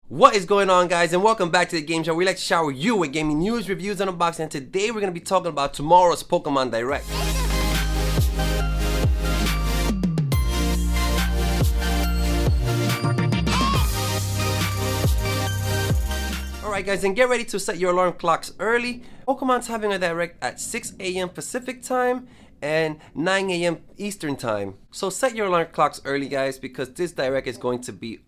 What is going on, guys, and welcome back to the Game Show. We like to shower you with gaming news, reviews, and unboxing, and today we're going to be talking about tomorrow's Pokemon Direct. Alright guys, and get ready to set your alarm clocks early. Pokemon's having a Direct at 6 a.m. Pacific time and 9 a.m. Eastern time. So set your alarm clocks early, guys, because this Direct is going to be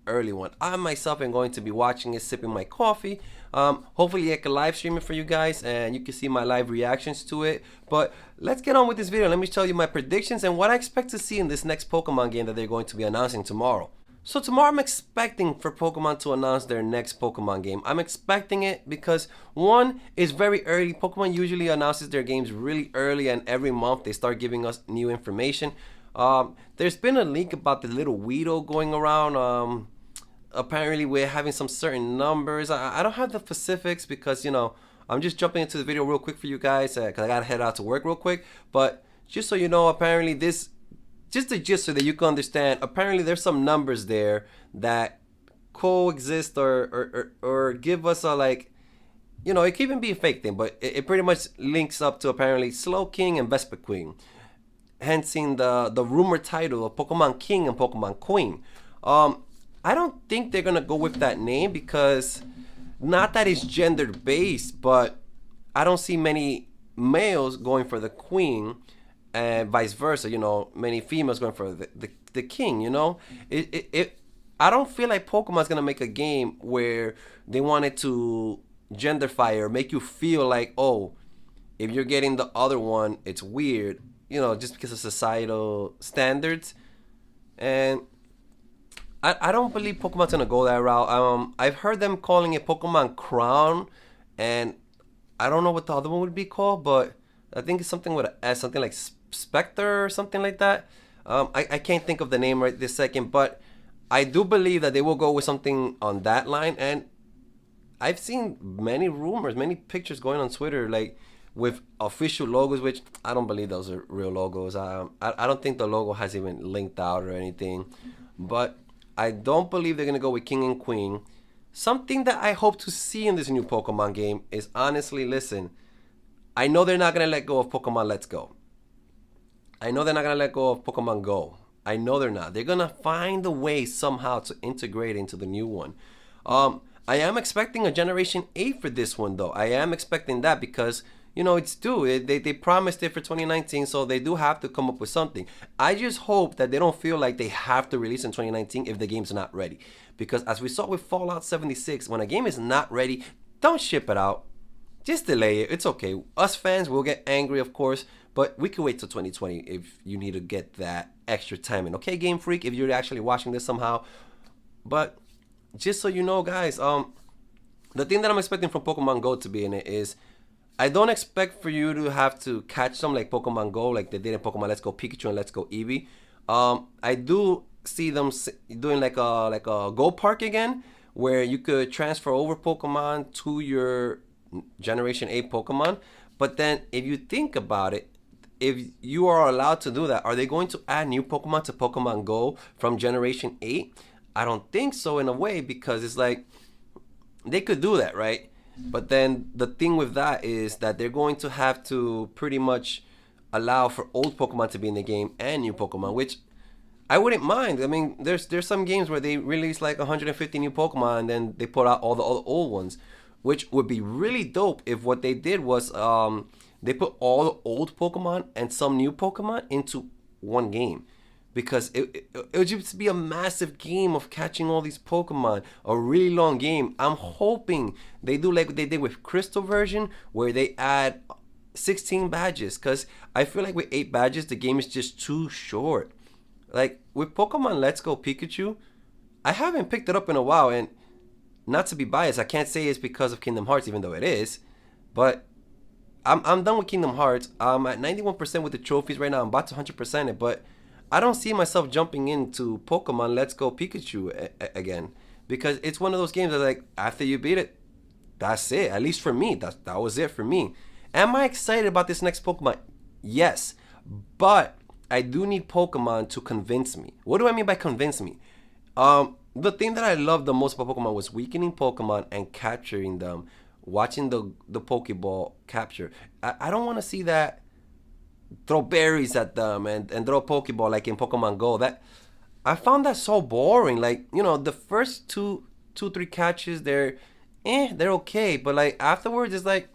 early one. I myself am going to be watching it, sipping my coffee. Hopefully I can live stream it for you guys and you can see my live reactions to it. But let's get on with this video. Let me tell you my predictions and what I expect to see in this next Pokemon game that they're going to be announcing tomorrow. So tomorrow I'm expecting for Pokemon to announce their next Pokemon game. I'm expecting it because one, is very early. Pokemon usually announces their games really early, and every month they start giving us new information. There's been a leak about the little Weedle going around. Apparently we're having some certain numbers. I don't have the specifics because, you know, I'm just jumping into the video real quick for you guys because I gotta head out to work real quick. But just so you know, apparently this, just the gist so that you can understand, apparently there's some numbers there that coexist or give us a, like, you know, it can even be a fake thing, but it pretty much links up to apparently Slowking and Vespiquen, hence the rumored title of Pokemon King and Pokemon Queen. I don't think they're gonna go with that name because, not that it's gender based, but I don't see many males going for the queen and vice versa. You know, many females going for the king. You know, I don't feel like Pokemon's gonna make a game where they wanted to genderfy or make you feel like, oh, if you're getting the other one, it's weird. You know, just because of societal standards. And I don't believe Pokemon's gonna go that route. I've heard them calling it Pokemon Crown, and I don't know what the other one would be called, but I think it's something with an S, something like Spectre or something like that. I can't think of the name right this second, but I do believe that they will go with something on that line. And I've seen many rumors, many pictures going on Twitter, like with official logos, which I don't believe those are real logos. I don't think the logo has even linked out or anything, but I don't believe they're gonna go with King and Queen. Something that I hope to see in this new Pokemon game is, honestly, listen, I know they're not gonna let go of Pokemon Let's Go. I know they're not gonna let go of Pokemon Go. I know they're not. They're gonna find a way somehow to integrate into the new one. I am expecting a Generation 8 for this one though. I am expecting that because, you know, it's due. They promised it for 2019, so they do have to come up with something. I just hope that they don't feel like they have to release in 2019 if the game's not ready. Because as we saw with Fallout 76, when a game is not ready, don't ship it out. Just delay it. It's okay. Us fans will get angry, of course, but we can wait till 2020 if you need to get that extra time in. Okay, Game Freak, if you're actually watching this somehow. But just so you know, guys, the thing that I'm expecting from Pokemon Go to be in it is, I don't expect for you to have to catch them like Pokemon Go, like they did in Pokemon Let's Go Pikachu and Let's Go Eevee. I do see them doing like a Go Park again, where you could transfer over Pokemon to your Generation 8 Pokemon. But then, if you think about it, if you are allowed to do that, are they going to add new Pokemon to Pokemon Go from Generation 8? I don't think so, in a way, because it's like, they could do that, right? But then the thing with that is that they're going to have to pretty much allow for old Pokemon to be in the game and new Pokemon, which I wouldn't mind. I mean, there's some games where they release like 150 new Pokemon and then they put out all the old ones, which would be really dope if what they did was they put all the old Pokemon and some new Pokemon into one game. Because it would just be a massive game of catching all these Pokemon, a really long game. I'm hoping they do like they did with Crystal version, where they add 16 badges. Because I feel like with 8 badges, the game is just too short. Like with Pokemon Let's Go Pikachu, I haven't picked it up in a while. And not to be biased, I can't say it's because of Kingdom Hearts, even though it is. But I'm done with Kingdom Hearts. I'm at 91% with the trophies right now. I'm about to 100% it, but I don't see myself jumping into Pokemon Let's Go Pikachu again, because it's one of those games that, like, after you beat it, that's it. At least for me, that was it for me. Am I excited about this next Pokemon? Yes, but I do need Pokemon to convince me. What do I mean by convince me? the thing that I loved the most about Pokemon was weakening Pokemon and capturing them, watching the Pokeball capture. I don't want to see that throw berries at them and throw a Pokeball like in Pokemon Go. That I found that so boring. Like, you know, the first three catches, they're okay, but like afterwards it's like,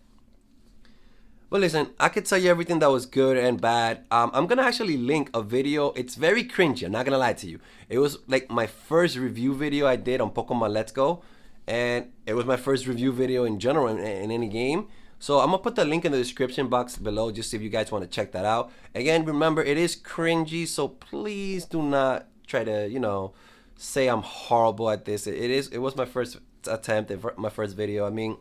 well, listen, I could tell you everything that was good and bad. I'm gonna actually link a video. It's very cringy, I'm not gonna lie to you. It was like my first review video I did on Pokemon Let's Go, and it was my first review video in general in any game. So I'm gonna put the link in the description box below just if you guys want to check that out. Again, remember, it is cringy, so please do not try to, you know, say I'm horrible at this. It was my first attempt, my first video. I mean,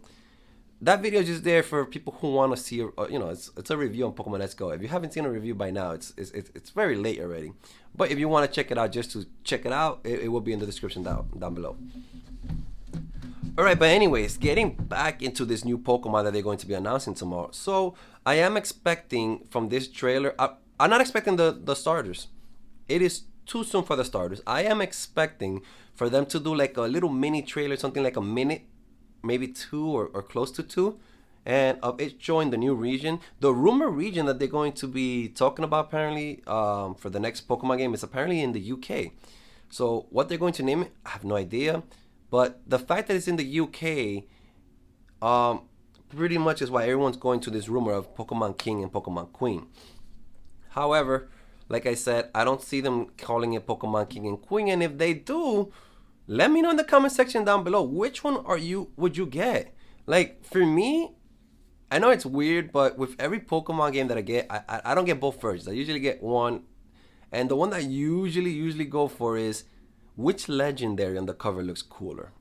that video is just there for people who want to see, you know, it's a review on Pokemon Let's Go. If you haven't seen a review by now, it's very late already. But if you want to check it out, just to check it out, it will be in the description down below. All right, but anyways, getting back into this new Pokemon that they're going to be announcing tomorrow. So I am expecting from this trailer, I'm not expecting the starters. It is too soon for the starters. I am expecting for them to do like a little mini trailer, something like a minute, maybe 2 or close to 2, and of it showing the new region. The rumor region that they're going to be talking about apparently for the next Pokemon game is apparently in the UK. So what they're going to name it, I have no idea. But the fact that it's in the UK pretty much is why everyone's going to this rumor of Pokemon King and Pokemon Queen. However, like I said, I don't see them calling it Pokemon King and Queen, and if they do, let me know in the comment section down below, which one would you get? Like, for me, I know it's weird, but with every Pokemon game that I get, I don't get both versions. I usually get one, and the one that I usually go for is which legendary on the cover looks cooler.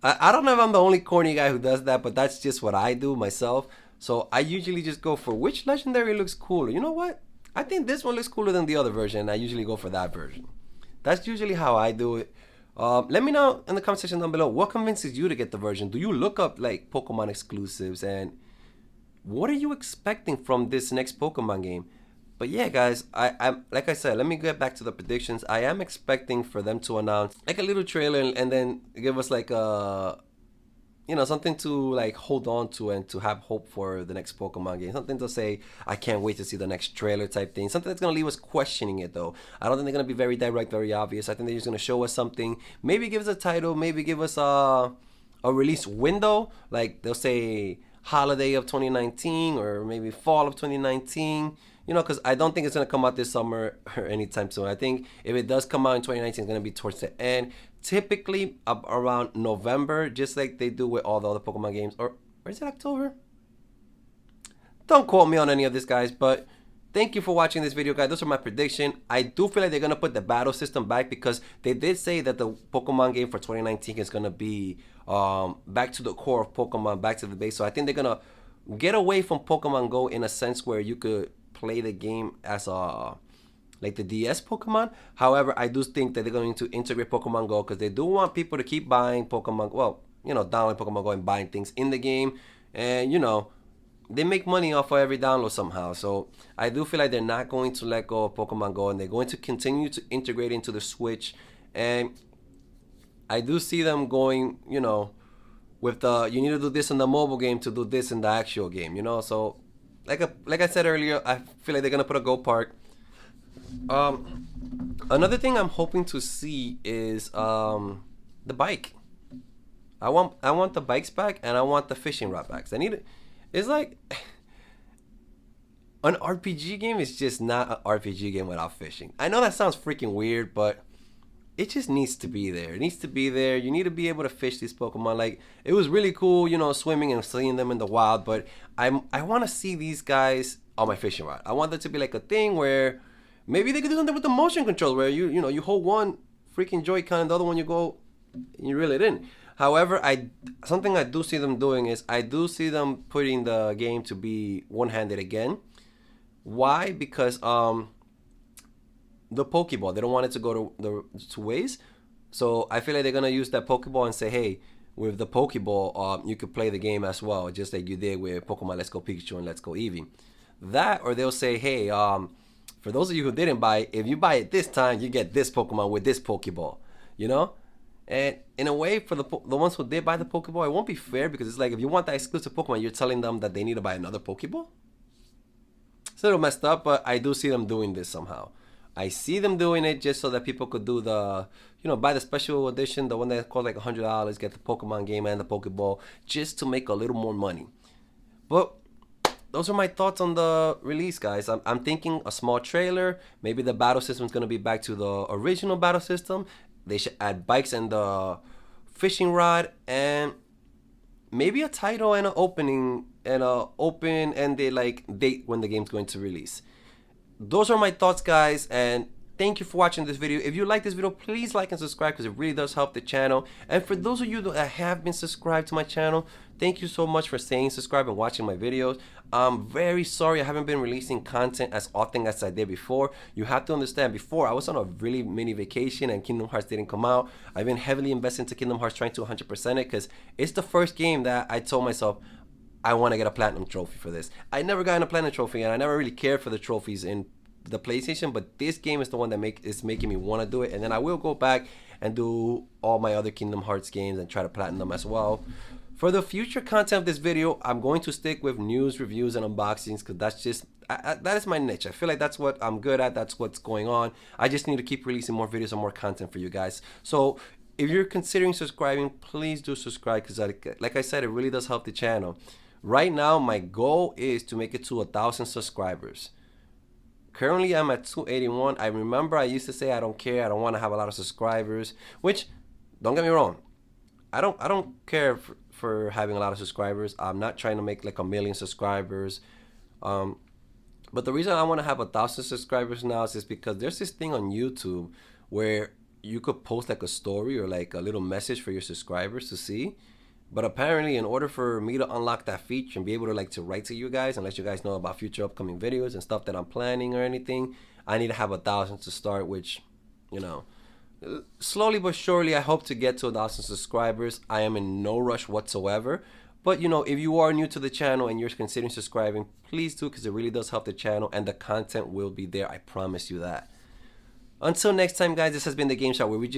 I don't know if I'm the only corny guy who does that, but that's just what I do myself. So I usually just go for which legendary looks cooler. You know what? I think this one looks cooler than the other version, and I usually go for that version. That's usually how I do it. Let me know in the comment section down below what convinces you to get the version. Do you look up like Pokemon exclusives, and what are you expecting from this next Pokemon game? But yeah, guys, I'm like I said, let me get back to the predictions. I am expecting for them to announce like a little trailer and then give us like a, you know, something to like hold on to and to have hope for the next Pokemon game. Something to say, I can't wait to see the next trailer type thing. Something that's going to leave us questioning it though. I don't think they're going to be very direct, very obvious. I think they're just going to show us something. Maybe give us a title, maybe give us a release window. Like they'll say holiday of 2019 or maybe fall of 2019. You know, because I don't think it's going to come out this summer or anytime soon. I think if it does come out in 2019, it's going to be towards the end. Typically around November, just like they do with all the other Pokemon games. Or is it October? Don't quote me on any of this, guys. But thank you for watching this video, guys. Those are my prediction. I do feel like they're going to put the battle system back because they did say that the Pokemon game for 2019 is going to be back to the core of Pokemon, back to the base. So I think they're going to get away from Pokemon Go in a sense where you could play the game as a like the DS Pokemon. However, I do think that they're going to integrate Pokemon Go because they do want people to keep buying Pokemon, well, you know, downloading Pokemon Go and buying things in the game, and you know, they make money off of every download somehow. So I do feel like they're not going to let go of Pokemon Go, and they're going to continue to integrate into the Switch. And I do see them going, you know, with the you need to do this in the mobile game to do this in the actual game, you know. So like I said earlier, I feel like they're gonna put a Go Park. Another thing I'm hoping to see is the bike. I want the bikes back, and I want the fishing rod backs. I need it. It's like an RPG game is just not an RPG game without fishing. I know that sounds freaking weird, but it just needs to be there. It needs to be there. You need to be able to fish these Pokemon. Like, it was really cool, you know, swimming and seeing them in the wild, but I want to see these guys on my fishing rod. I want that to be like a thing where maybe they could do something with the motion control where you know, you hold one freaking Joy-Con and the other one you go and you reel it in. However, something I do see them doing is I do see them putting the game to be one-handed again. Why? Because the Pokeball, they don't want it to go to the two ways. So I feel like they're gonna use that Pokeball and say, hey, with the Pokeball, you could play the game as well, just like you did with Pokemon Let's Go Pikachu and Let's Go Eevee. That, or they'll say, hey, for those of you who didn't buy it, if you buy it this time, you get this Pokemon with this Pokeball. you know? And in a way, for the ones who did buy the Pokeball, it won't be fair because it's like if you want that exclusive Pokemon, you're telling them that they need to buy another Pokeball. It's a little messed up, but I do see them doing this somehow. I see them doing it just so that people could do the, buy the special edition, the one that costs like $100, get the Pokemon game and the Pokeball, just to make a little more money. But those are my thoughts on the release, guys. I'm thinking a small trailer. Maybe the battle system is going to be back to the original battle system. They should add bikes and the fishing rod, and maybe a title and an opening and a open-ended like date when the game's going to release. Those are my thoughts, guys, and thank you for watching this video. If you like this video, please like and subscribe because it really does help the channel. And for those of you that have been subscribed to my channel, thank you so much for staying subscribed and watching my videos. I'm very sorry I haven't been releasing content as often as I did before. You have to understand, before I was on a really mini vacation and Kingdom Hearts didn't come out. I've been heavily invested into Kingdom Hearts, trying to 100% it because it's the first game that I told myself I want to get a platinum trophy for this. I never got a platinum trophy, and I never really cared for the trophies in the PlayStation, but this game is the one that is making me want to do it. And then I will go back and do all my other Kingdom Hearts games and try to platinum them as well. For the future content of this video, I'm going to stick with news, reviews, and unboxings because that's just that is my niche. I feel like that's what I'm good at. That's what's going on. I just need to keep releasing more videos and more content for you guys. So if you're considering subscribing, please do subscribe because like I said, it really does help the channel. Right now, my goal is to make it to 1,000 subscribers. Currently, I'm at 281. I remember I used to say I don't care. I don't want to have a lot of subscribers, which, don't get me wrong, I don't care for having a lot of subscribers. I'm not trying to make like 1 million subscribers. But the reason I want to have 1,000 subscribers now is because there's this thing on YouTube where you could post like a story or like a little message for your subscribers to see. But apparently, in order for me to unlock that feature and be able to write to you guys and let you guys know about future upcoming videos and stuff that I'm planning or anything, I need to have 1,000 to start, which, slowly but surely, I hope to get to 1,000 subscribers. I am in no rush whatsoever. But, if you are new to the channel and you're considering subscribing, please do because it really does help the channel and the content will be there. I promise you that. Until next time, guys, this has been The Game Shower, where we just